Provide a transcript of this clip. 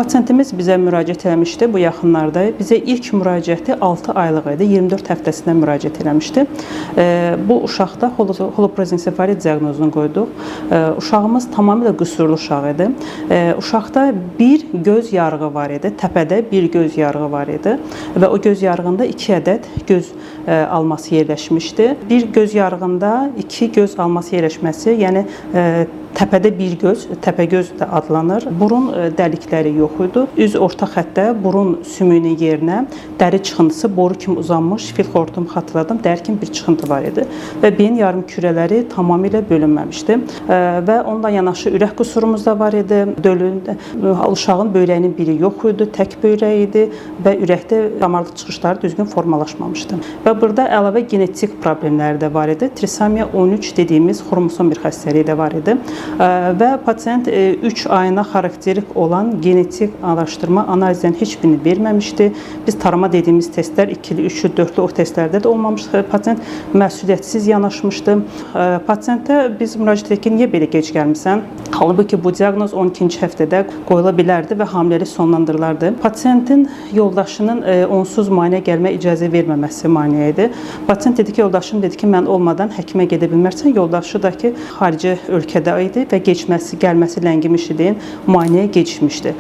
Pasiyentimiz bizə müraciət eləmişdi bu yaxınlarda. Bizə ilk müraciəti 6 aylıq idi, 24 həftəsində müraciət eləmişdi. Bu uşaqda holoprozensefalit diaqnozunu qoyduq. Uşağımız tamamilə qüsurlu uşaq idi. Uşaqda bir göz yarığı var idi, təpədə bir göz yarığı var idi və o göz yarığında 2 ədəd göz alması yerləşmişdi. Bir göz yarığında 2 göz alması yerləşməsi, yəni təpədə bir göz, təpəgöz də adlanır. Burun dəlikləri yox idi. Üz orta xəttdə burun sümüyünün yerinə dəri çıxıntısı boru kimi uzanmış, fil xortum xatırladım, dəri kimi bir çıxıntı var idi və beyin yarım kürələri tamamilə bölünməmişdi və onunla yanaşı ürək qüsurumuz da var idi. Uşağın böyrəyinin biri yox idi, tək böyrək idi və ürəkdə damarlı çıxışları düzgün formalaşmamışdı. Və burada əlavə genetik problemləri də var idi. Trisomiya 13 dediyimiz xromosom bir xəstəliyi də var idi. Və pasiyent 3 ayına xarakterik olan genetik araşdırma analizdən heç birini verməmişdi. Biz tarama dediyimiz testlər 2-li, 3-lü, 4-lü o testlərdə də olmamışdı. Pasiyent məsuliyyətsiz yanaşmışdı. Pasiyentə biz müraciət etdik ki, niyə belə gec gəlmisən? Halbuki bu diaqnoz 12-ci həftədə qoyula bilərdi və hamiləlik sonlandırılardı. Pasiyentin yoldaşının onsuz müayinə gəlmə icazə verməməsi maneə idi. Pasiyent dedi ki, yoldaşım dedi ki, mən olmadan həkimə gedə bilmərsən. Yoldaşı da ki, xarici ölkədə idi və gəlməsi ləngimişdi deyin, müayinəyə gecikmişdi.